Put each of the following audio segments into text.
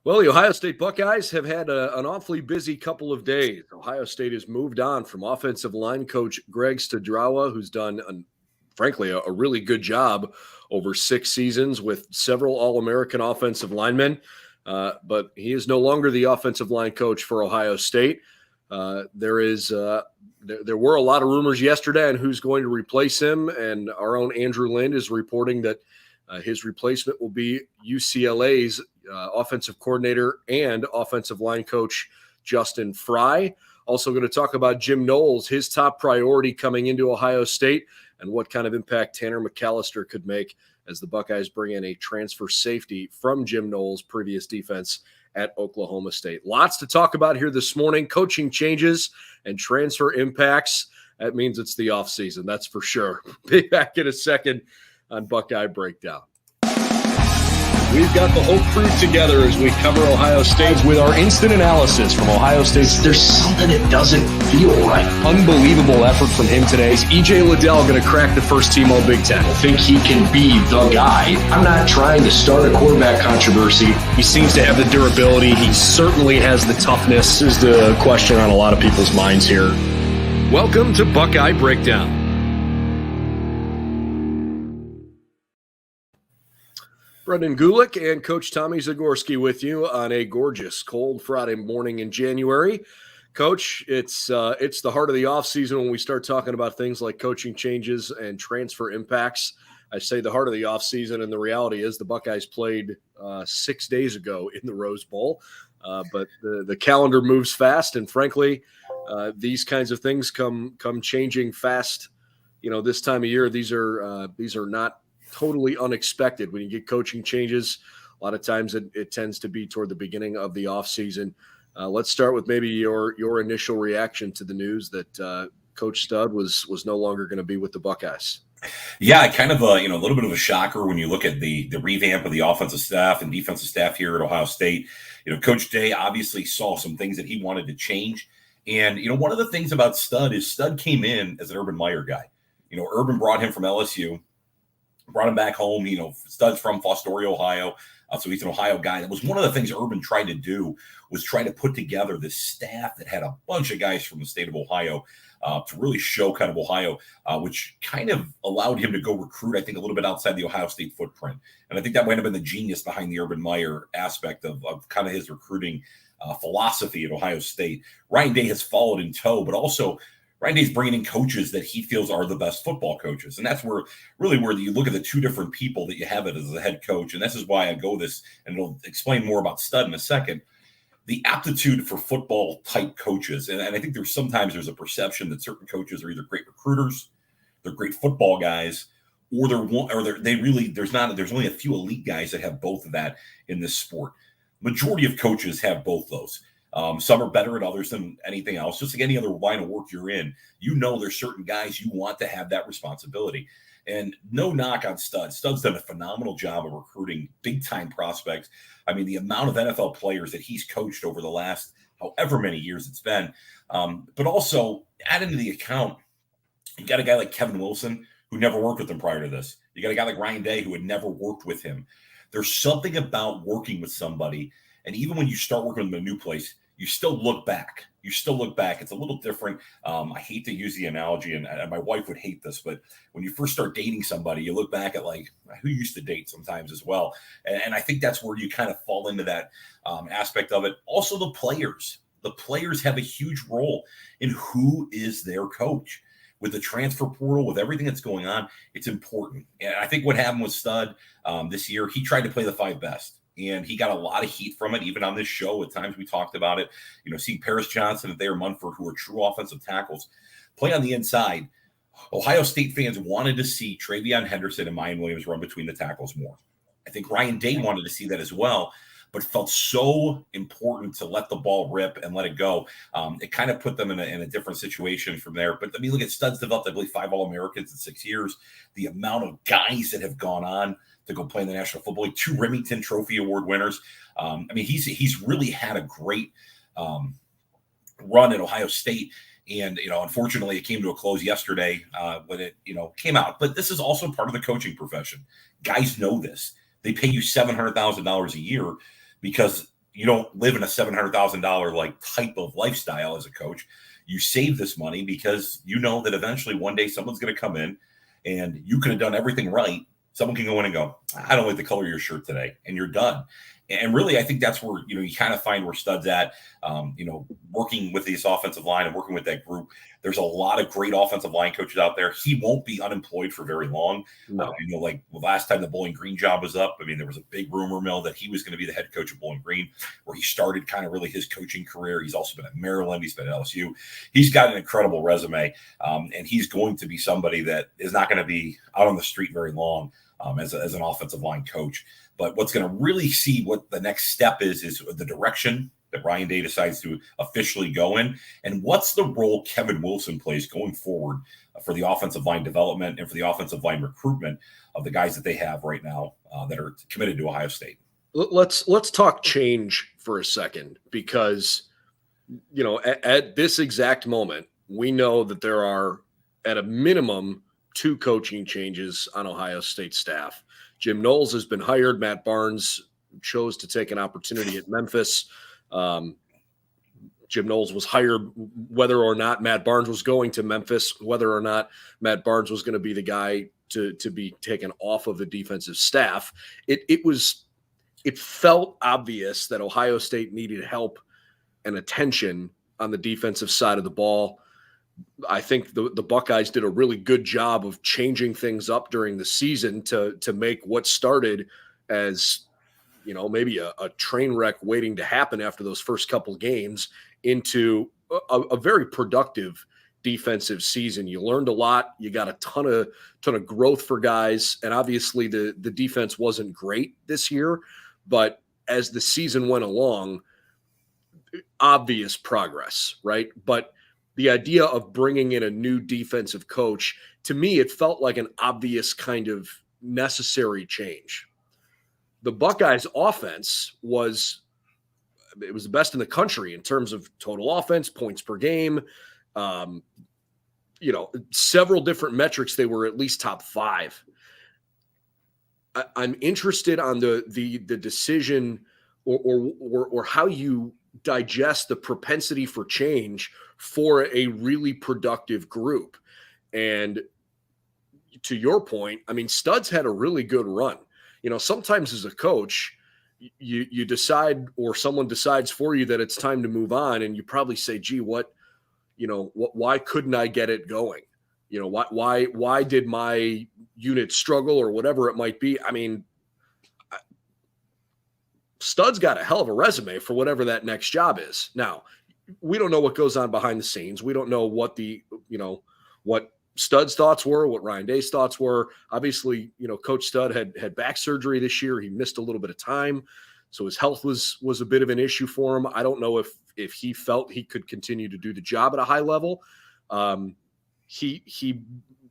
Well, the Ohio State Buckeyes have had an awfully busy couple of days. Ohio State has moved on from offensive line coach Greg Studrawa, who's done, frankly, a really good job over 6 seasons with several All-American offensive linemen. But he is no longer the offensive line coach for Ohio State. There were a lot of rumors yesterday on who's going to replace him, and our own Andrew Lind is reporting that his replacement will be UCLA's offensive coordinator and offensive line coach Justin Fry. Also going to talk about Jim Knowles, his top priority coming into Ohio State, and what kind of impact Tanner McCallister could make as the Buckeyes bring in a transfer safety from Jim Knowles' previous defense at Oklahoma State. Lots to talk about here this morning. Coaching changes and transfer impacts. That means it's the offseason, that's for sure. Be back in a second on Buckeye Breakdown. We've got the whole crew together as we cover Ohio State with our instant analysis from Ohio State. There's something that doesn't feel right. Unbelievable effort from him today. Is E.J. Liddell going to crack the first team All Big Ten? I think he can be the guy. I'm not trying to start a quarterback controversy. He seems to have the durability. He certainly has the toughness. This is the question on a lot of people's minds here. Welcome to Buckeye Breakdown. Brendan Gulick and Coach Tommy Zagorski with you on a gorgeous, cold Friday morning in January. Coach, it's the heart of the offseason when we start talking about things like coaching changes and transfer impacts. I say the heart of the offseason, and the reality is the Buckeyes played 6 days ago in the Rose Bowl. But the calendar moves fast, and frankly, these kinds of things come changing fast. You know, this time of year, these are not totally unexpected. When you get coaching changes, a lot of times it tends to be toward the beginning of the offseason. Let's start with maybe your initial reaction to the news that Coach Stud was no longer going to be with the Buckeyes. Yeah, kind of a little bit of a shocker when you look at the revamp of the offensive staff and defensive staff here at Ohio State. Coach Day obviously saw some things that he wanted to change. And, one of the things about Stud is Stud came in as an Urban Meyer guy. Urban brought him from LSU. Brought him back home. Stud's from Fostoria, Ohio. So he's an Ohio guy. That was one of the things Urban tried to do, was try to put together this staff that had a bunch of guys from the state of Ohio to really show kind of Ohio, which kind of allowed him to go recruit, I think, a little bit outside the Ohio State footprint. And I think that might have been the genius behind the Urban Meyer aspect of kind of his recruiting philosophy at Ohio State. Ryan Day has followed in tow, but also Ryan Day's bringing in coaches that he feels are the best football coaches. And that's where you look at the two different people that you have it as a head coach. And this is why I go this, and it'll explain more about Stud in a second. The aptitude for football type coaches. And I think there's a perception that certain coaches are either great recruiters, they're great football guys, or there's only a few elite guys that have both of that in this sport. Majority of coaches have both those. Some are better at others than anything else. Just like any other line of work you're in, there's certain guys you want to have that responsibility. And no knock on Stud. Stud's done a phenomenal job of recruiting big-time prospects. I mean, the amount of NFL players that he's coached over the last however many years it's been. But also, add into the account, you got a guy like Kevin Wilson who never worked with him prior to this. You got a guy like Ryan Day who had never worked with him. There's something about working with somebody, and even when you start working with them in a new place, you still look back. It's a little different. I hate to use the analogy, and my wife would hate this, but when you first start dating somebody, you look back at like who you used to date sometimes as well. And I think that's where you kind of fall into that aspect of it. Also, the players. The players have a huge role in who is their coach. With the transfer portal, with everything that's going on, it's important. And I think what happened with Stud this year, he tried to play the 5 best. And he got a lot of heat from it, even on this show. At times we talked about it. Seeing Paris Johnson and Thayer Munford, who are true offensive tackles, play on the inside. Ohio State fans wanted to see Travion Henderson and Mayan Williams run between the tackles more. I think Ryan Day wanted to see that as well, but felt so important to let the ball rip and let it go. It kind of put them in a different situation from there. But I mean, look at Stud's developed, I believe, 5 All-Americans in 6 years. The amount of guys that have gone on to go play in the National Football League, 2 Remington Trophy Award winners. I mean, he's really had a great run at Ohio State. And, unfortunately, it came to a close yesterday when it, came out. But this is also part of the coaching profession. Guys know this. They pay you $700,000 a year because you don't live in a $700,000 like type of lifestyle as a coach. You save this money because you know that eventually one day someone's going to come in and you could have done everything right. Someone can go in and go, I don't like the color of your shirt today, and you're done. And really, I think that's where, you kind of find where Stud's at, working with this offensive line and working with that group. There's a lot of great offensive line coaches out there. He won't be unemployed for very long. No. Like the last time the Bowling Green job was up, I mean, there was a big rumor mill that he was going to be the head coach of Bowling Green, where he started kind of really his coaching career. He's also been at Maryland. He's been at LSU. He's got an incredible resume, and he's going to be somebody that is not going to be out on the street very long as an offensive line coach. But what's going to really see what the next step is the direction that Ryan Day decides to officially go in, and what's the role Kevin Wilson plays going forward for the offensive line development and for the offensive line recruitment of the guys that they have right now that are committed to Ohio State. Let's talk change for a second, because, at this exact moment, we know that there are at a minimum 2 coaching changes on Ohio State staff. Jim Knowles has been hired. Matt Barnes chose to take an opportunity at Memphis. Jim Knowles was hired whether or not Matt Barnes was going to Memphis, whether or not Matt Barnes was going to be the guy to be taken off of the defensive staff. It felt obvious that Ohio State needed help and attention on the defensive side of the ball. I think the Buckeyes did a really good job of changing things up during the season to make what started as, maybe a train wreck waiting to happen after those first couple games into a very productive defensive season. You learned a lot. You got a ton of growth for guys. And obviously the defense wasn't great this year, but as the season went along, obvious progress, right? But the idea of bringing in a new defensive coach, to me, it felt like an obvious kind of necessary change. The Buckeyes offense was the best in the country in terms of total offense, points per game, several different metrics. They were at least top 5. I'm interested on the decision or how you digest the propensity for change for a really productive group. And to your point, I mean, Stud's had a really good run. Sometimes as a coach, you decide, or someone decides for you, that it's time to move on, and you probably say, gee, why couldn't I get it going? Why did my unit struggle, or whatever it might be? I mean, Stud's got a hell of a resume for whatever that next job is. Now, we don't know what goes on behind the scenes. We don't know what what Stud's thoughts were, what Ryan Day's thoughts were. Obviously, Coach Stud had back surgery this year. He missed a little bit of time, so his health was a bit of an issue for him. I don't know if he felt he could continue to do the job at a high level. He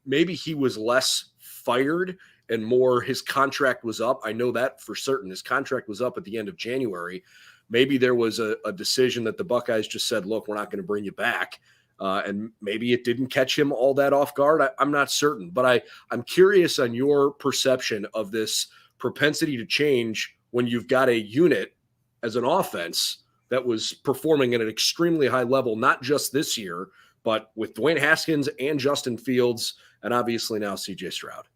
maybe he was less fired and more his contract was up. I know that for certain. His contract was up at the end of January. Maybe there was a decision that the Buckeyes just said, look, we're not going to bring you back. And maybe it didn't catch him all that off guard. I'm not certain. But I'm curious on your perception of this propensity to change when you've got a unit as an offense that was performing at an extremely high level, not just this year, but with Dwayne Haskins and Justin Fields, and obviously now C.J. Stroud.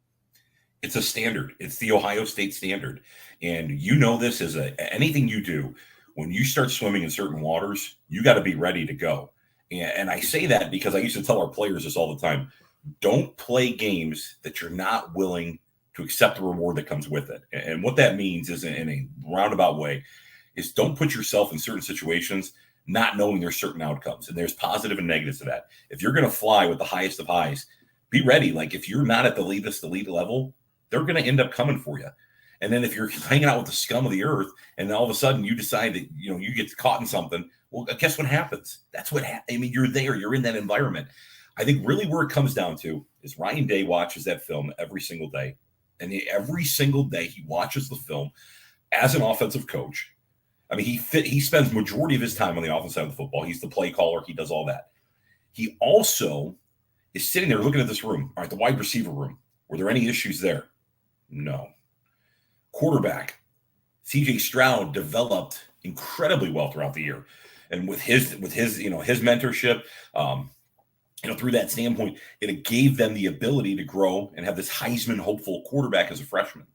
It's a standard. It's the Ohio State standard. And this as anything you do, when you start swimming in certain waters, you got to be ready to go. And I say that because I used to tell our players this all the time. Don't play games that you're not willing to accept the reward that comes with it. And what that means is, in a roundabout way, is don't put yourself in certain situations not knowing there's certain outcomes. And there's positive and negatives to that. If you're going to fly with the highest of highs, be ready. Like, if you're not at the elite level, they're going to end up coming for you. And then if you're hanging out with the scum of the earth, and then all of a sudden you decide that, you get caught in something, well, guess what happens? That's what I mean, you're there, you're in that environment. I think really where it comes down to is Ryan Day watches that film every single day. And every single day he watches the film as an offensive coach. I mean, he spends majority of his time on the offensive side of the football. He's the play caller. He does all that. He also is sitting there looking at this room, all right, the wide receiver room. Were there any issues there? No. Quarterback. CJ Stroud developed incredibly well throughout the year. And with his his mentorship, through that standpoint, it gave them the ability to grow and have this Heisman hopeful quarterback as a freshman.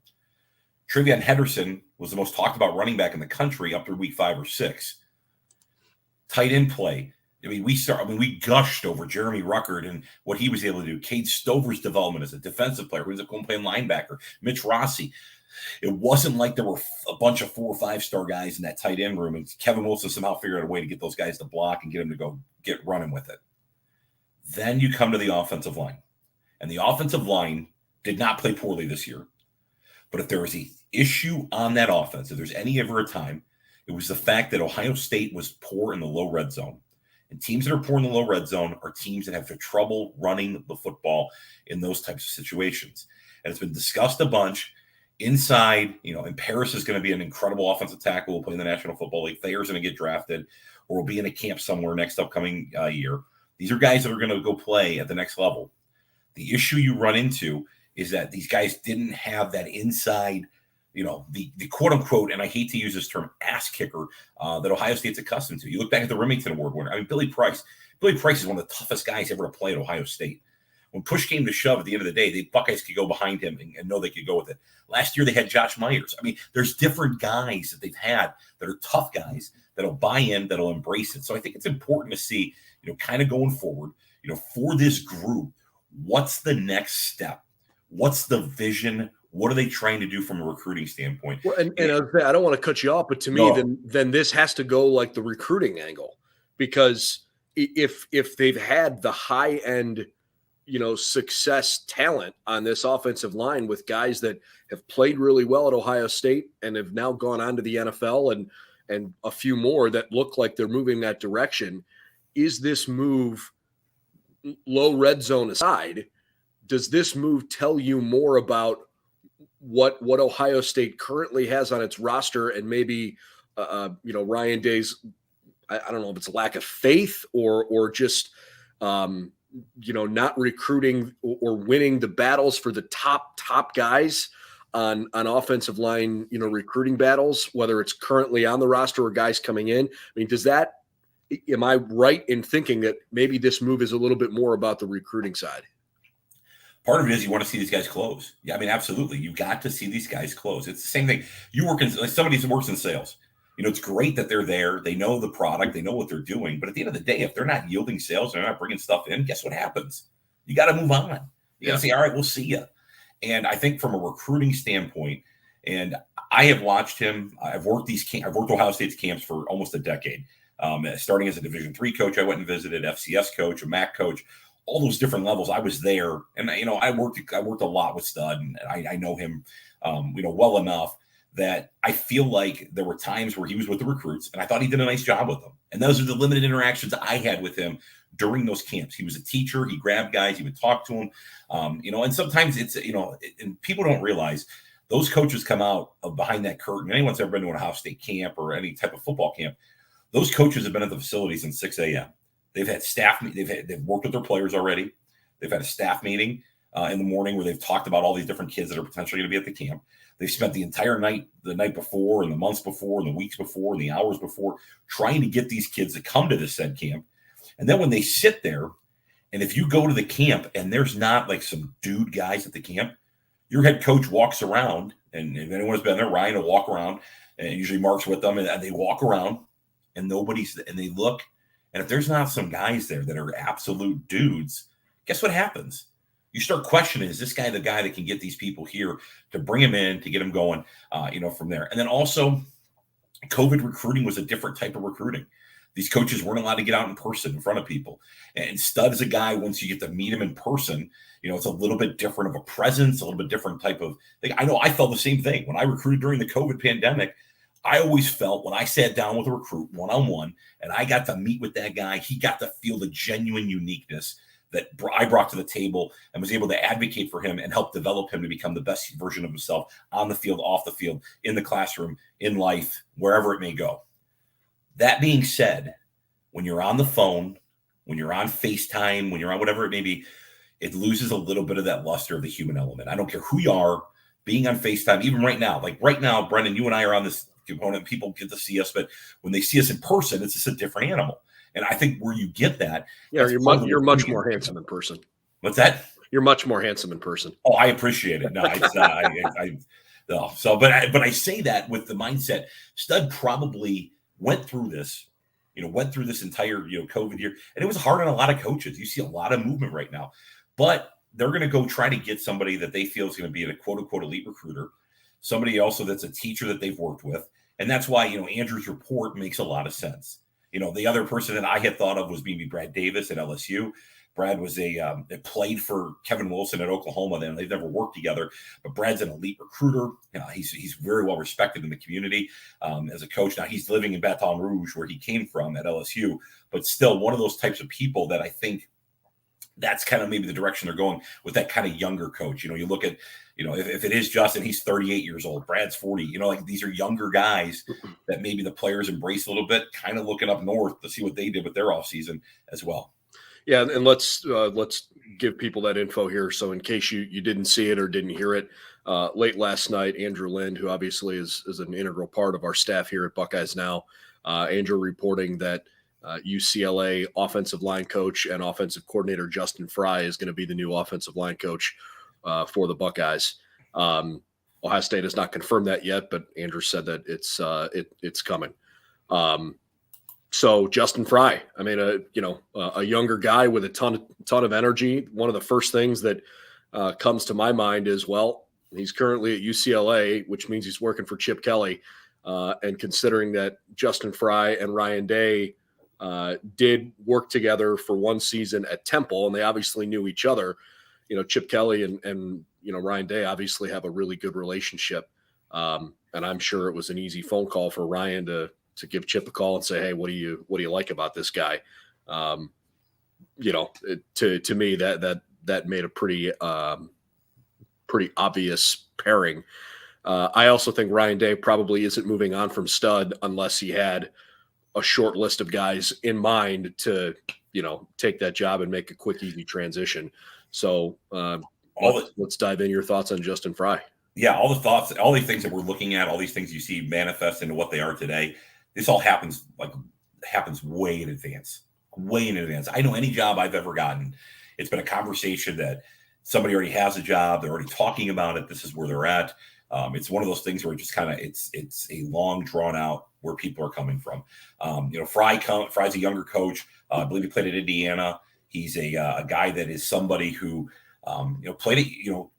Trevion Henderson was the most talked about running back in the country up through week 5 or 6. Tight end play. We gushed over Jeremy Ruckert and what he was able to do. Cade Stover's development as a defensive player, who was going to play linebacker. Mitch Rossi. It wasn't like there were a bunch of 4 or 5-star guys in that tight end room, and Kevin Wilson somehow figured out a way to get those guys to block and get them to go get running with it. Then you come to the offensive line. And the offensive line did not play poorly this year. But if there was an issue on that offense, if there's any ever a time, it was the fact that Ohio State was poor in the low red zone. And teams that are poor in the low red zone are teams that have trouble running the football in those types of situations. And it's been discussed a bunch. Inside, and Paris is going to be an incredible offensive tackle. Will play in the National Football League. Thayer's going to get drafted or will be in a camp somewhere next upcoming year. These are guys that are going to go play at the next level. The issue you run into is that these guys didn't have that inside, the quote unquote, and I hate to use this term, ass kicker that Ohio State's accustomed to. You look back at the Remington Award winner. Billy Price. Billy Price is one of the toughest guys ever to play at Ohio State. When push came to shove at the end of the day, the Buckeyes could go behind him and know they could go with it. Last year, they had Josh Myers. There's different guys that they've had that are tough guys that'll buy in, that'll embrace it. So I think it's important to see, kind of going forward, for this group, what's the next step? What's the vision? What are they trying to do from a recruiting standpoint? Well, and I don't want to cut you off, but to me, then this has to go like the recruiting angle, because if they've had the high end, success talent on this offensive line with guys that have played really well at Ohio State and have now gone on to the NFL and a few more that look like they're moving that direction. Is this move, low red zone aside, does this move tell you more about what Ohio State currently has on its roster and maybe, Ryan Day's, I don't know if it's a lack of faith or just, not recruiting or winning the battles for the top guys on offensive line, recruiting battles, whether it's currently on the roster or guys coming in? Am I right in thinking that maybe this move is a little bit more about the recruiting side? Part of it is you want to see these guys close. Yeah, absolutely. You got to see these guys close. It's the same thing. You work in, like somebody who works in sales. It's great that they're there. They know the product. They know what they're doing. But at the end of the day, if they're not yielding sales, they're not bringing stuff in, guess what happens? You got to move on. You got to say, all right, we'll see you. And I think from a recruiting standpoint, and I have watched him. I've worked Ohio State's camps for almost a decade. Starting as a Division III coach, I went and visited, FCS coach, a MAC coach, all those different levels. I was there, and I worked a lot with Stud, and I know him, well enough that I feel like there were times where he was with the recruits, and I thought he did a nice job with them. And those are the limited interactions I had with him during those camps. He was a teacher. He grabbed guys. He would talk to them, and sometimes it's, and people don't realize those coaches come out of behind that curtain. Anyone's ever been to an Ohio State camp or any type of football camp, those coaches have been at the facilities since 6 a.m. They've had staff. They've worked with their players already. They've had a staff meeting in the morning where they've talked about all these different kids that are potentially going to be at the camp. They've spent the entire night, the night before and the months before and the weeks before and the hours before trying to get these kids to come to this said camp. And then when they sit there, and if you go to the camp and there's not like some dude guys at the camp, your head coach walks around, and if anyone's been there, Ryan will walk around, and usually Mark's with them, and they walk around and and they look. And if there's not some guys there that are absolute dudes, guess what happens? You start questioning, is this guy the guy that can get these people here to bring them in, to get them going, from there? And then also, COVID recruiting was a different type of recruiting. These coaches weren't allowed to get out in person in front of people. And Stud is a guy, once you get to meet him in person, it's a little bit different of a presence, a little bit different type of thing. I know I felt the same thing. When I recruited during the COVID pandemic, I always felt when I sat down with a recruit one-on-one and I got to meet with that guy, he got to feel the genuine uniqueness that I brought to the table and was able to advocate for him and help develop him to become the best version of himself on the field, off the field, in the classroom, in life, wherever it may go. That being said, when you're on the phone, when you're on FaceTime, when you're on whatever it may be, it loses a little bit of that luster of the human element. I don't care who you are. being on FaceTime, even right now, like right now, Brendan, you and I are on this component, people get to see us, but when they see us in person, it's just a different animal. And I think where you get that, you're much more handsome in person. What's that? You're much more handsome in person. Oh, I appreciate it. No, it's no. So, but I say that with the mindset. Stud probably went through this entire COVID year, and it was hard on a lot of coaches. You see a lot of movement right now, but they're going to go try to get somebody that they feel is going to be a quote unquote elite recruiter, somebody also that's a teacher that they've worked with, and that's why Andrew's report makes a lot of sense. The other person that I had thought of was maybe Brad Davis at LSU. Brad was played for Kevin Wilson at Oklahoma. Then they've never worked together, but Brad's an elite recruiter. He's very well respected in the community as a coach. Now he's living in Baton Rouge, where he came from at LSU, but still one of those types of people that I think that's kind of maybe the direction they're going with that kind of younger coach. You look at, if it is Justin, he's 38 years old, Brad's 40, like these are younger guys that maybe the players embrace a little bit, kind of looking up north to see what they did with their offseason as well. Yeah, and let's give people that info here. So in case you didn't see it or didn't hear it, late last night, Andrew Lind, who obviously is an integral part of our staff here at Buckeyes Now, Andrew reporting that UCLA offensive line coach and offensive coordinator Justin Fry is going to be the new offensive line coach for the Buckeyes. Ohio State has not confirmed that yet, but Andrew said that it's coming. So Justin Fry, I mean, a younger guy with a ton of energy. One of the first things that comes to my mind is, well, he's currently at UCLA, which means he's working for Chip Kelly. And considering that Justin Fry and Ryan Day did work together for one season at Temple, and they obviously knew each other, Chip Kelly and Ryan Day obviously have a really good relationship. And I'm sure it was an easy phone call for Ryan to give Chip a call and say, hey, what do you like about this guy? To me, that made a pretty obvious pairing. I also think Ryan Day probably isn't moving on from Stud unless he had a short list of guys in mind to, take that job and make a quick, easy transition. So let's dive in your thoughts on Justin Fry. Yeah, all the thoughts, all these things that we're looking at, all these things you see manifest into what they are today. This all happens way in advance. I know any job I've ever gotten, it's been a conversation that somebody already has a job. They're already talking about it. This is where they're at. It's one of those things where it just kind of, it's a long drawn out where people are coming from. Fry's a younger coach. I believe he played at Indiana. He's a guy that is somebody who, played at,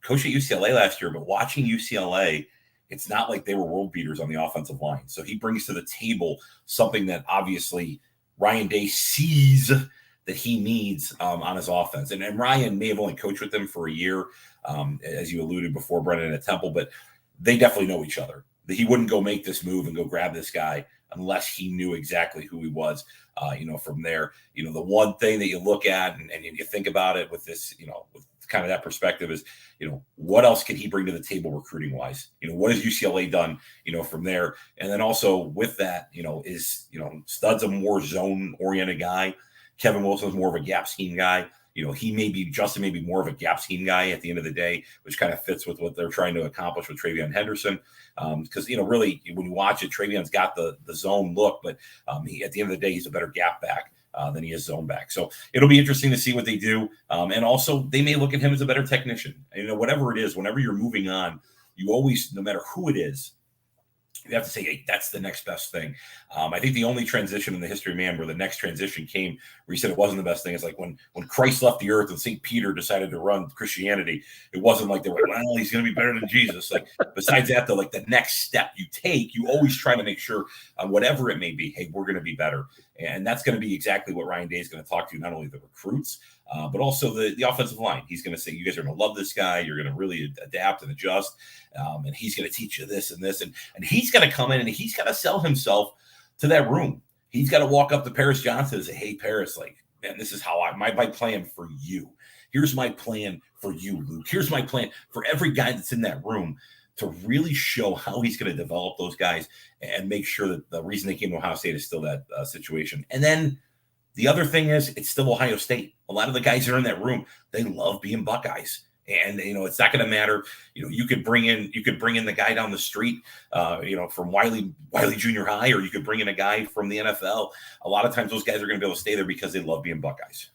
coached at UCLA last year, but watching UCLA, it's not like they were world beaters on the offensive line. So he brings to the table something that obviously Ryan Day sees that he needs on his offense. And Ryan may have only coached with them for a year, as you alluded before, Brendan, at Temple, but they definitely know each other. He wouldn't go make this move and go grab this guy unless he knew exactly who he was, from there. The one thing that you look at and you think about it with this, with kind of that perspective is, what else can he bring to the table recruiting wise? What has UCLA done, from there? And then also with that, Stud's a more zone oriented guy. Kevin Wilson's more of a gap scheme guy. Justin may be more of a gap scheme guy at the end of the day, which kind of fits with what they're trying to accomplish with Travion Henderson. Because, really, when you watch it, Travion's got the zone look, but at the end of the day, he's a better gap back than he is zone back. So it'll be interesting to see what they do. And also, they may look at him as a better technician. Whatever it is, whenever you're moving on, you always, no matter who it is, you have to say, hey, that's the next best thing. I think the only transition in the history of man where the next transition came where he said it wasn't the best thing is like when Christ left the earth and St. Peter decided to run Christianity. It wasn't like they were, well, he's going to be better than Jesus. Like besides that, though, like the next step you take, you always try to make sure whatever it may be, hey, we're going to be better. And that's going to be exactly what Ryan Day is going to talk to, not only the recruits, but also the offensive line. He's going to say, you guys are going to love this guy. You're going to really adapt and adjust. And he's going to teach you this and this. And he's going to come in and he's got to sell himself to that room. He's got to walk up to Paris Johnson and say, hey, Paris, like, man, this is how my plan for you. Here's my plan for you, Luke. Here's my plan for every guy that's in that room to really show how he's going to develop those guys and make sure that the reason they came to Ohio State is still that situation. And then the other thing is it's still Ohio State. A lot of the guys that are in that room, they love being Buckeyes. And it's not going to matter. You could bring in the guy down the street, from Wiley Junior High, or you could bring in a guy from the NFL. A lot of times, those guys are going to be able to stay there because they love being Buckeyes.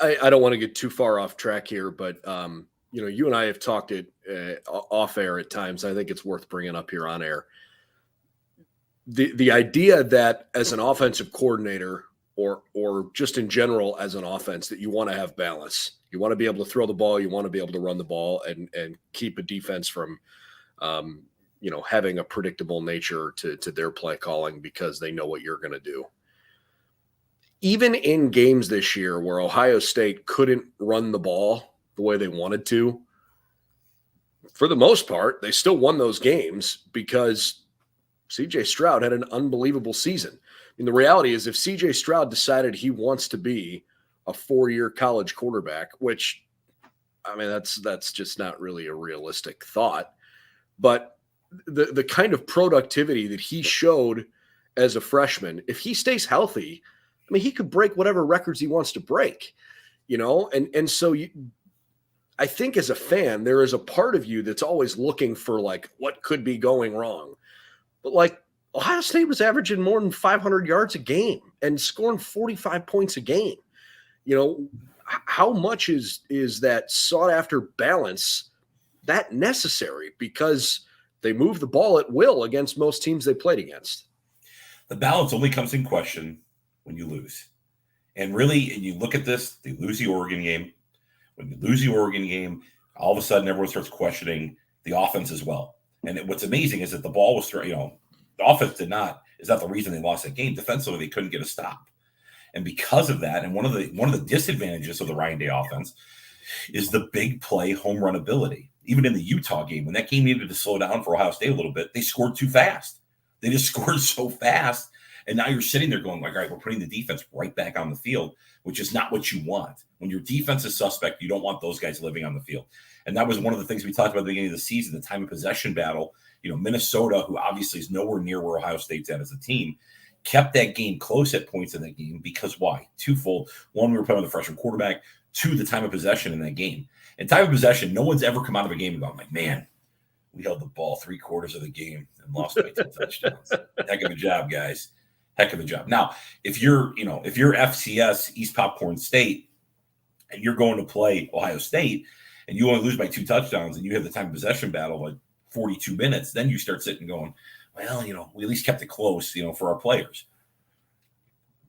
I don't want to get too far off track here, but you and I have talked it off air at times. I think it's worth bringing up here on air. The idea that as an offensive coordinator, or just in general as an offense, that you want to have balance. You want to be able to throw the ball. You want to be able to run the ball and keep a defense from, having a predictable nature to their play calling because they know what you're going to do. Even in games this year where Ohio State couldn't run the ball the way they wanted to, for the most part, they still won those games because C.J. Stroud had an unbelievable season. I mean, the reality is if C.J. Stroud decided he wants to be a 4-year college quarterback, which, I mean, that's just not really a realistic thought. But the kind of productivity that he showed as a freshman, if he stays healthy, I mean, he could break whatever records he wants to break, and so I think as a fan, there is a part of you that's always looking for like what could be going wrong. But like Ohio State was averaging more than 500 yards a game and scoring 45 points a game. How much is that sought after balance that necessary? Because they move the ball at will against most teams they played against. The balance only comes in question when you lose. And really, and you look at this, they lose the Oregon game. When you lose the Oregon game, all of a sudden everyone starts questioning the offense as well. And what's amazing is that the ball was thrown, the offense is not the reason they lost that game. Defensively, they couldn't get a stop. And because of that, and one of the disadvantages of the Ryan Day offense is the big play home run ability. Even in the Utah game, when that game needed to slow down for Ohio State a little bit, they scored too fast. They just scored so fast. And now you're sitting there going like, all right, we're putting the defense right back on the field, which is not what you want. When your defense is suspect, you don't want those guys living on the field. And that was one of the things we talked about at the beginning of the season, the time of possession battle. Minnesota, who obviously is nowhere near where Ohio State's at as a team, kept that game close at points in that game because why? Twofold. One, we were playing with a freshman quarterback. Two, the time of possession in that game. And time of possession, no one's ever come out of a game and gone like, man, we held the ball 3/4 of the game and lost by 10 touchdowns. Heck of a job, guys. Heck of a job. Now, if you're FCS East Popcorn State and you're going to play Ohio State and you only lose by 2 touchdowns and you have the time of possession battle like 42 minutes, then you start sitting going, well, we at least kept it close, for our players.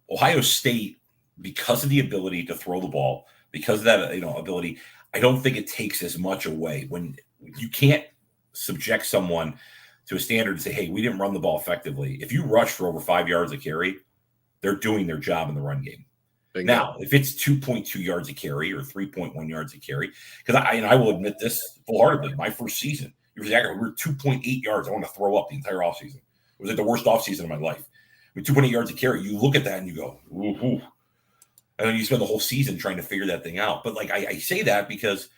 Ohio State, because of the ability to throw the ball, because of that, ability, I don't think it takes as much away when you can't subject someone to a standard and say, hey, we didn't run the ball effectively. If you rush for over 5 yards a carry, they're doing their job in the run game. Bingo. Now, if it's 2.2 yards a carry or 3.1 yards a carry, because I will admit this full-heartedly, my first season, we were 2.8 yards. I want to throw up the entire offseason. It was like the worst offseason of my life. 2.8 yards a carry, you look at that and you go, ooh. And then you spend the whole season trying to figure that thing out. But like I say that because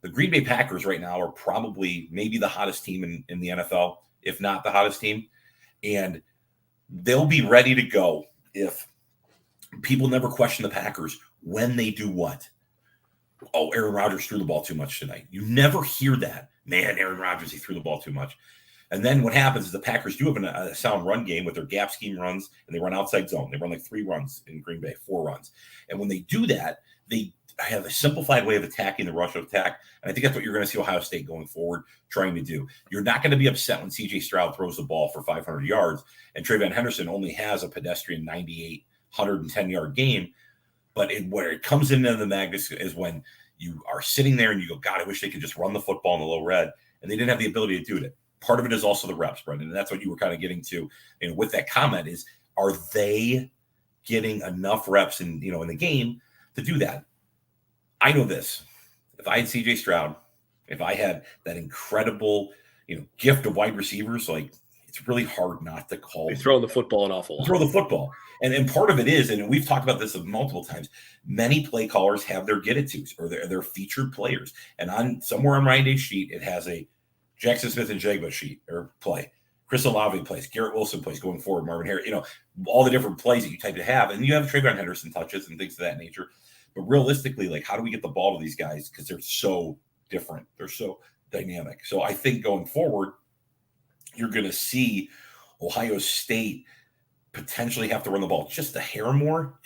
the Green Bay Packers right now are probably maybe the hottest team in the NFL, if not the hottest team. And they'll be ready to go if people never question the Packers when they do what. Oh, Aaron Rodgers threw the ball too much tonight. You never hear that. Man, Aaron Rodgers, he threw the ball too much. And then what happens is the Packers do have a sound run game with their gap scheme runs, and they run outside zone. They run like 3 runs in Green Bay, 4 runs. And when they do that, they have a simplified way of attacking the rush attack. And I think that's what you're going to see Ohio State going forward trying to do. You're not going to be upset when C.J. Stroud throws the ball for 500 yards, and Trayvon Henderson only has a pedestrian 98, 110-yard game. But where it comes into the magnus is when you are sitting there and you go, God, I wish they could just run the football in the low red. And they didn't have the ability to do it. Part of it is also the reps, Brendan. And that's what you were kind of getting to with that comment is, are they getting enough reps in the game to do that? I know this. If I had C.J. Stroud, if I had that incredible, gift of wide receivers, like it's really hard not to call. They throw the football an awful lot. Throw the football. And part of it is, and we've talked about this multiple times, many play callers have their get-it-tos or their featured players. And somewhere on Ryan Day's sheet, it has a Jackson Smith and Jigba sheet or play. Chris Olave plays. Garrett Wilson plays going forward. Marvin Harris, all the different plays that you type to have. And you have Trayvon Henderson touches and things of that nature. But realistically, like, how do we get the ball to these guys? Because they're so different. They're so dynamic. So I think going forward, you're going to see Ohio State potentially have to run the ball just a hair more,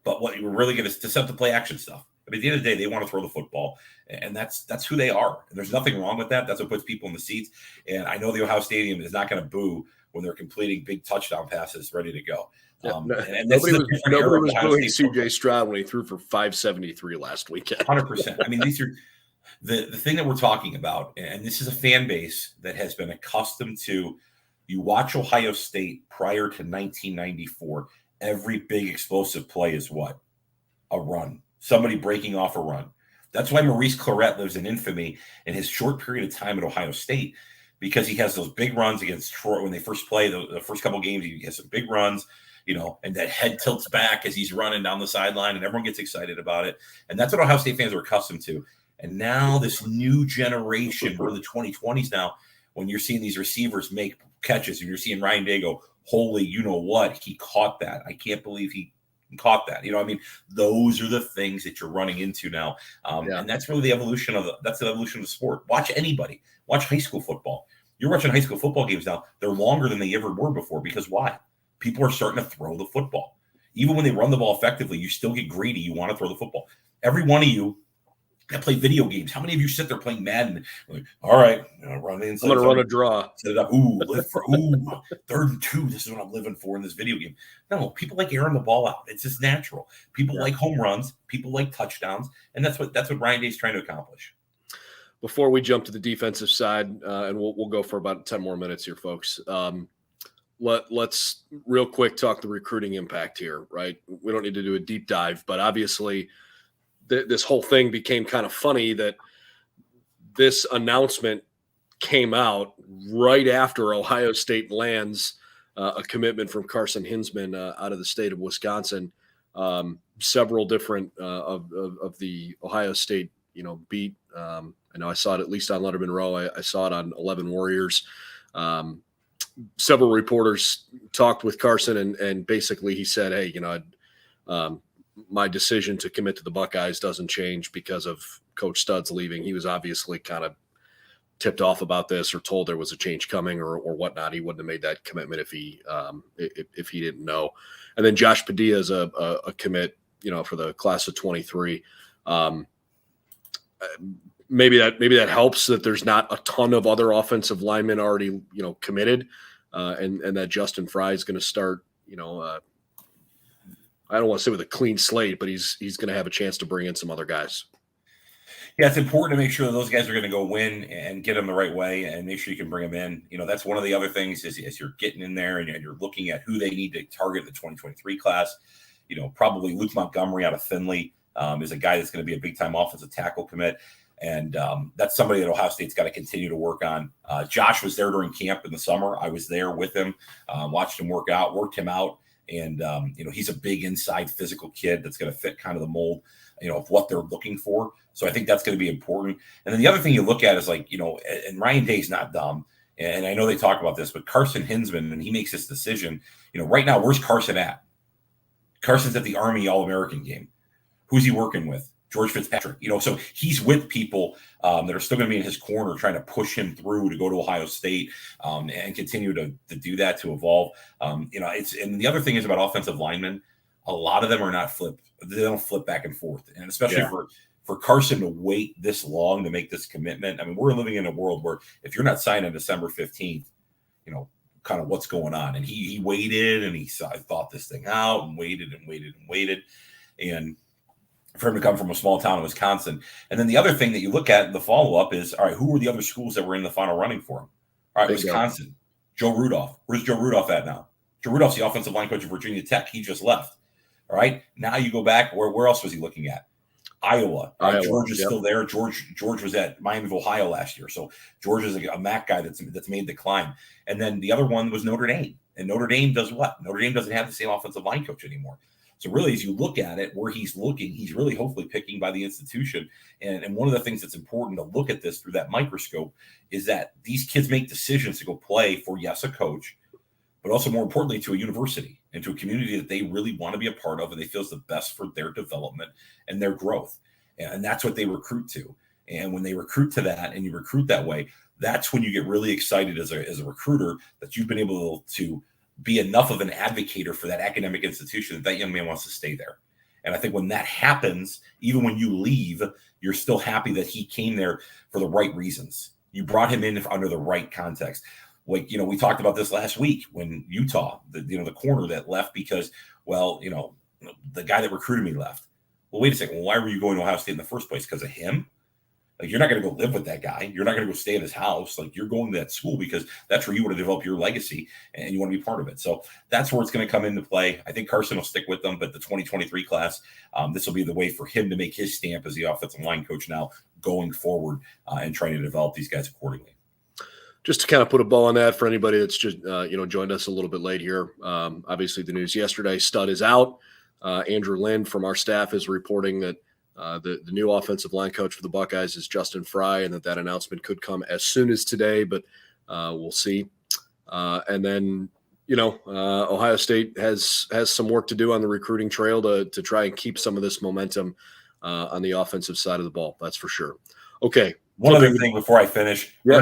but what we're really going to set up the play action stuff. I mean, at the end of the day, they want to throw the football, and that's who they are. And there's nothing wrong with that. That's what puts people in the seats. And I know the Ohio Stadium is not going to boo when they're completing big touchdown passes ready to go. And nobody was booing C.J. Stroud when he threw for 573 last weekend. 100%. I mean, these are the thing that we're talking about, and this is a fan base that has been accustomed to. You watch Ohio State prior to 1994. Every big explosive play is what? A run. Somebody breaking off a run. That's why Maurice Clarett lives in infamy in his short period of time at Ohio State, because he has those big runs against Troy when they first play the first couple games. He has some big runs, and that head tilts back as he's running down the sideline, and everyone gets excited about it. And that's what Ohio State fans are accustomed to. And now this new generation, we're in the 2020s now, when you're seeing these receivers make catches, and you're seeing Ryan Day go, holy, what? He caught that. I can't believe he caught that. Those are the things that you're running into now. And that's really the evolution of the sport. Watch anybody. Watch high school football. You're watching high school football games now. They're longer than they ever were before. Because why? People are starting to throw the football. Even when they run the ball effectively, you still get greedy. You want to throw the football. Every one of you that play video games, how many of you sit there playing Madden? Like, all right, run in. I'm going to run a draw. Set it up. Live for 3rd and 2. This is what I'm living for in this video game. No, people like airing the ball out. It's just natural. People like home runs. People like touchdowns, and that's what Ryan Day's trying to accomplish. Before we jump to the defensive side, and we'll go for about 10 more minutes here, folks. Let's real quick talk the recruiting impact here, right? We don't need to do a deep dive, but obviously this whole thing became kind of funny that this announcement came out right after Ohio State lands a commitment from Carson Hinsman out of the state of Wisconsin. Several different of the Ohio State, beat. I know I saw it at least on Letterman Row. I saw it on 11 Warriors. Several reporters talked with Carson, and basically he said, hey, my decision to commit to the Buckeyes doesn't change because of Coach Stud's leaving. He was obviously kind of tipped off about this or told there was a change coming or whatnot. He wouldn't have made that commitment if he didn't know. And then Josh Padilla is a commit, for the class of 23. Maybe that helps that there's not a ton of other offensive linemen already, committed, and that Justin Fry is going to start, I don't want to say with a clean slate, but he's going to have a chance to bring in some other guys. Yeah, it's important to make sure that those guys are going to go win and get them the right way and make sure you can bring them in. That's one of the other things is as you're getting in there and you're looking at who they need to target in the 2023 class. Probably Luke Montgomery out of Findlay is a guy that's going to be a big-time offensive tackle commit. And that's somebody that Ohio State's got to continue to work on. Josh was there during camp in the summer. I was there with him, watched him work out, worked him out. And, he's a big inside physical kid that's going to fit kind of the mold, of what they're looking for. So I think that's going to be important. And then the other thing you look at is and Ryan Day's not dumb. And I know they talk about this, but Carson Hinsman, and he makes this decision, right now, where's Carson at? Carson's at the Army All-American game. Who's he working with? George Fitzpatrick, so he's with people that are still going to be in his corner trying to push him through to go to Ohio State and continue to do that, to evolve. And the other thing is about offensive linemen, a lot of them are not flipped. They don't flip back and forth. And especially for Carson to wait this long to make this commitment. I mean, we're living in a world where if you're not signed on December 15th, kind of what's going on. And he waited and he thought this thing out and waited and waited and waited. And for him to come from a small town in Wisconsin. And then the other thing that you look at, the follow-up is, all right, who were the other schools that were in the final running for him? All right, Wisconsin, Joe Rudolph. Where's Joe Rudolph at now? Joe Rudolph's the offensive line coach of Virginia Tech. He just left. All right, now you go back. Where else was he looking at? Iowa. Right? George is still there. George was at Miami of Ohio last year. So George is a MAC guy that's made the climb. And then the other one was Notre Dame. And Notre Dame does what? Notre Dame doesn't have the same offensive line coach anymore. So really, as you look at it, where he's looking, he's really hopefully picking by the institution. And one of the things that's important to look at this through that microscope is that these kids make decisions to go play for, yes, a coach, but also more importantly to a university. into a community that they really want to be a part of and they feel is the best for their development and their growth. And that's what they recruit to. And when they recruit to that and you recruit that way, that's when you get really excited as a recruiter that you've been able to be enough of an advocate for that academic institution that young man wants to stay there. And I think when that happens, even when you leave, you're still happy that he came there for the right reasons. You brought him in under the right context. Like, we talked about this last week when Utah, the corner that left because, the guy that recruited me left. Well, wait a second. Well, why were you going to Ohio State in the first place? Because of him? Like, you're not going to go live with that guy. You're not going to go stay at his house. Like, you're going to that school because that's where you want to develop your legacy and you want to be part of it. So that's where it's going to come into play. I think Carson will stick with them, but the 2023 class, this will be the way for him to make his stamp as the offensive line coach now going forward and trying to develop these guys accordingly. Just to kind of put a bow on that for anybody that's just, joined us a little bit late here. Obviously, the news yesterday, Stud is out. Andrew Lynn from our staff is reporting that the new offensive line coach for the Buckeyes is Justin Fry, and that announcement could come as soon as today, but we'll see. And then, Ohio State has some work to do on the recruiting trail to try and keep some of this momentum on the offensive side of the ball. That's for sure. Okay. One other thing before I finish, yeah,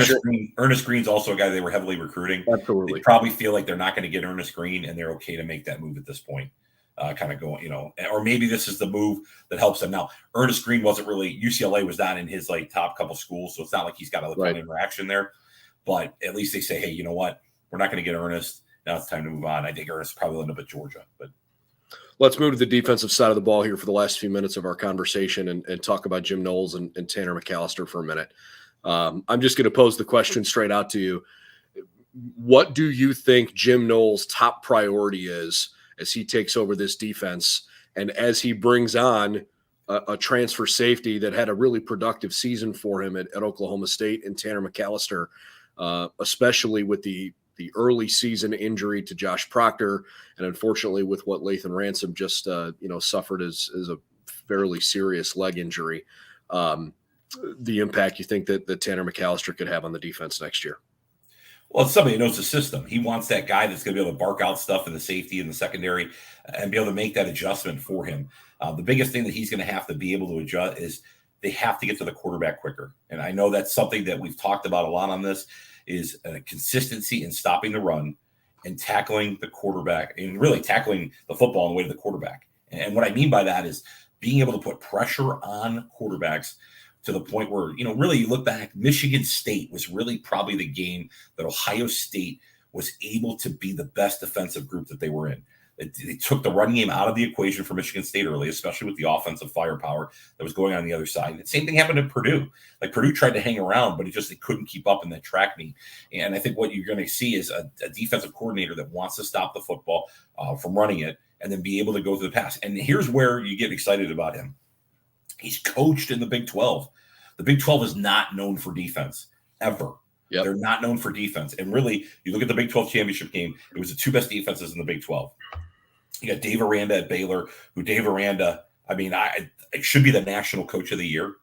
Ernest Green's also a guy they were heavily recruiting. Absolutely. They probably feel like they're not going to get Ernest Green, and they're okay to make that move at this point. Kind of going, or maybe this is the move that helps them. Now, Ernest Green wasn't really, UCLA was not in his top couple schools, so it's not like he's got a lot of interaction there. But at least they say, hey, you know what? We're not going to get Ernest. Now it's time to move on. I think Ernest probably will end up at Georgia. But let's move to the defensive side of the ball here for the last few minutes of our conversation and talk about Jim Knowles and Tanner McCallister for a minute. I'm just going to pose the question straight out to you. What do you think Jim Knowles' top priority is as he takes over this defense and as he brings on a transfer safety that had a really productive season for him at Oklahoma State and Tanner McCallister, especially with the early season injury to Josh Proctor, and unfortunately with what Lathan Ransom just suffered as a fairly serious leg injury, the impact you think that Tanner McCallister could have on the defense next year? Well, it's somebody who knows the system. He wants that guy that's going to be able to bark out stuff in the safety and the secondary and be able to make that adjustment for him. The biggest thing that he's going to have to be able to adjust is they have to get to the quarterback quicker. And I know that's something that we've talked about a lot on this is consistency in stopping the run and tackling the quarterback and really tackling the football on the way to the quarterback. And what I mean by that is being able to put pressure on quarterbacks to the point where, really you look back, Michigan State was really probably the game that Ohio State was able to be the best defensive group that they were in. They took the run game out of the equation for Michigan State early, especially with the offensive firepower that was going on the other side. The same thing happened at Purdue. Like Purdue tried to hang around, but they couldn't keep up in that track meet. And I think what you're going to see is a defensive coordinator that wants to stop the football from running it and then be able to go through the pass. And here's where you get excited about him. He's coached in the Big 12. The Big 12 is not known for defense, ever. Yep. They're not known for defense. And really, you look at the Big 12 championship game, it was the two best defenses in the Big 12. You got Dave Aranda at Baylor, who Dave Aranda, it should be the national coach of the year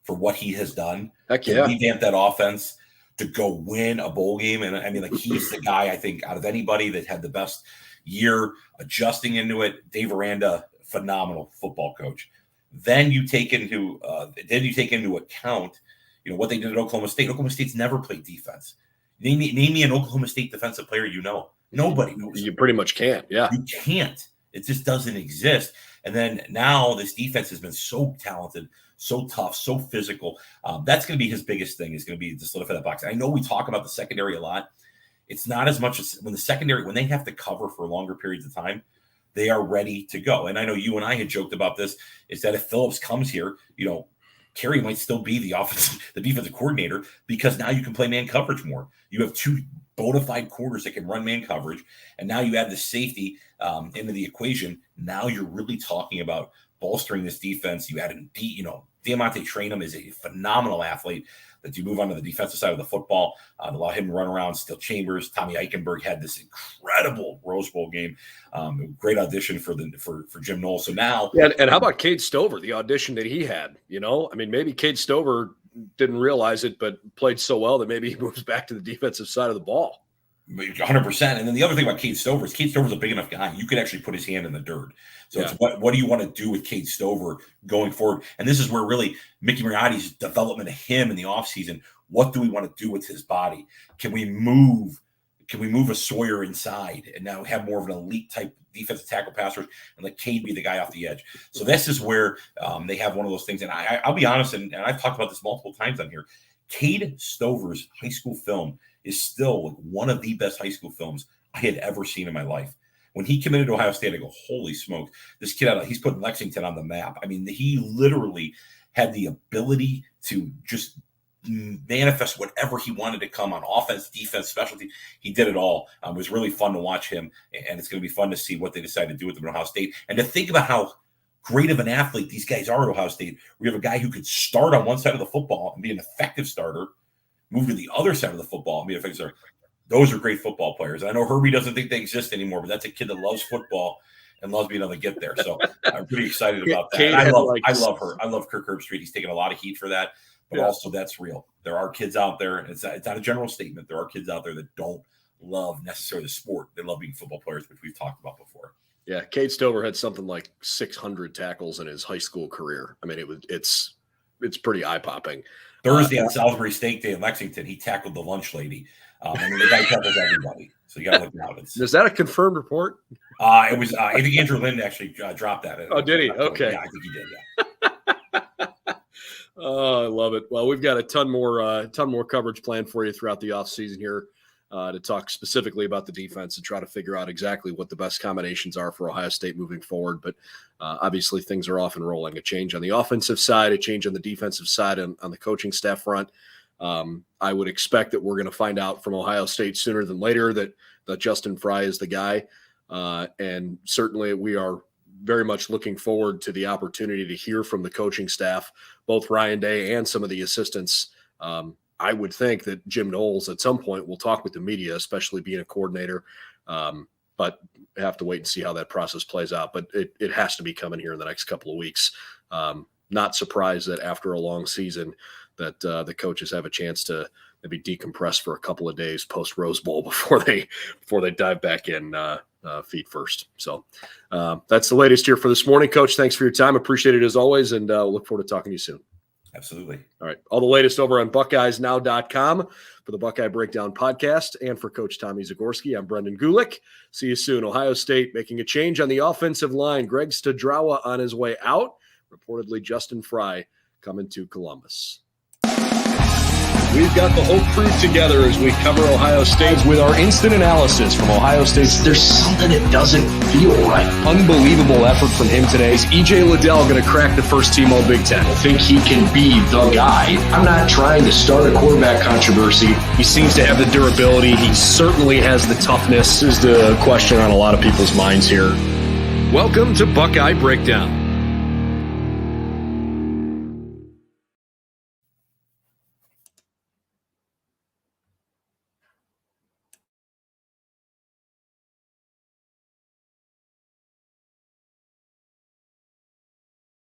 for what he has done. Heck yeah. To revamp that offense, to go win a bowl game. And he's the guy, I think, out of anybody that had the best year adjusting into it. Dave Aranda, phenomenal football coach. Then you take into account, what they did at Oklahoma State. Oklahoma State's never played defense. Name me an Oklahoma State defensive player Nobody knows. You pretty much can't. Yeah, you can't. It just doesn't exist. And then now this defense has been so talented, so tough, so physical. That's going to be his biggest thing. Is going to be to solidify that box. I know we talk about the secondary a lot. It's not as much as when they have to cover for longer periods of time. They are ready to go. And I know you and I had joked about this, is that if Phillips comes here, Kerry might still be the defensive coordinator because now you can play man coverage more. You have two bona fide corners that can run man coverage. And now you add the safety into the equation. Now you're really talking about bolstering this defense. You add in, Diamante Trainum is a phenomenal athlete that you move on to the defensive side of the football, allow him to run around, steal chambers. Tommy Eichenberg had this incredible Rose Bowl game. Great audition for Jim Knowles. So now, yeah, and how about Cade Stover, the audition that he had? Maybe Cade Stover didn't realize it, but played so well that maybe he moves back to the defensive side of the ball. 100%. And then the other thing about Cade Stover is Cade Stover's a big enough guy. You could actually put his hand in the dirt. So it's what do you want to do with Cade Stover going forward? And this is where really Mickey Mariotti's development of him in the offseason, what do we want to do with his body? Can we move a Sawyer inside and now have more of an elite type defensive tackle passers and let Cade be the guy off the edge? So this is where they have one of those things. And I'll be honest, and I've talked about this multiple times on here. Cade Stover's high school film is still one of the best high school films I had ever seen in my life. When he committed to Ohio State, I go, holy smoke, this kid, he's putting Lexington on the map. I mean, he literally had the ability to just manifest whatever he wanted to come on offense, defense, specialty. He did it all. It was really fun to watch him, and it's going to be fun to see what they decide to do with him at Ohio State. And to think about how great of an athlete these guys are at Ohio State. We have a guy who could start on one side of the football and be an effective starter, move to the other side of the football and be an effective starter. Those are great football players. I know Herbie doesn't think they exist anymore, but that's a kid that loves football and loves being able to get there. So I'm pretty excited about that. I love her. I love Kirk Herbstreit. He's taking a lot of heat for that, but also that's real. There are kids out there, and it's not a general statement. There are kids out there that don't love necessarily the sport. They love being football players, which we've talked about before. Yeah, Cade Stover had something like 600 tackles in his high school career. I mean, it's pretty eye-popping. Thursday on Salisbury Steak Day in Lexington, he tackled the lunch lady. I mean, the guy tackles everybody, so you got to look out. Is that a confirmed report? It was. I think Andrew Lind actually dropped that. Oh, did he? Okay. Yeah, I think he did. Yeah. Oh, I love it. Well, we've got a ton more coverage planned for you throughout the offseason here to talk specifically about the defense and try to figure out exactly what the best combinations are for Ohio State moving forward. But obviously things are off and rolling. A change on the offensive side, a change on the defensive side on the coaching staff front. I would expect that we're going to find out from Ohio State sooner than later that Justin Fry is the guy. And certainly we are very much looking forward to the opportunity to hear from the coaching staff, both Ryan Day and some of the assistants. I would think that Jim Knowles at some point will talk with the media, especially being a coordinator. But I have to wait and see how that process plays out. But it has to be coming here in the next couple of weeks. Not surprised that after a long season that the coaches have a chance to maybe decompress for a couple of days post Rose Bowl before they dive back in feet first. So that's the latest here for this morning. Coach, thanks for your time. Appreciate it as always, and look forward to talking to you soon. Absolutely. All right. All the latest over on BuckeyesNow.com for the Buckeye Breakdown podcast and for Coach Tommy Zagorski. I'm Brendan Gulick. See you soon. Ohio State making a change on the offensive line. Greg Studrawa on his way out. Reportedly Justin Fry coming to Columbus. We've got the whole crew together as we cover Ohio State with our instant analysis from Ohio State. There's something that doesn't feel right. Unbelievable effort from him today. Is E.J. Liddell going to crack the first team All Big Ten? I think he can be the guy. I'm not trying to start a quarterback controversy. He seems to have the durability. He certainly has the toughness. This is the question on a lot of people's minds here. Welcome to Buckeye Breakdown.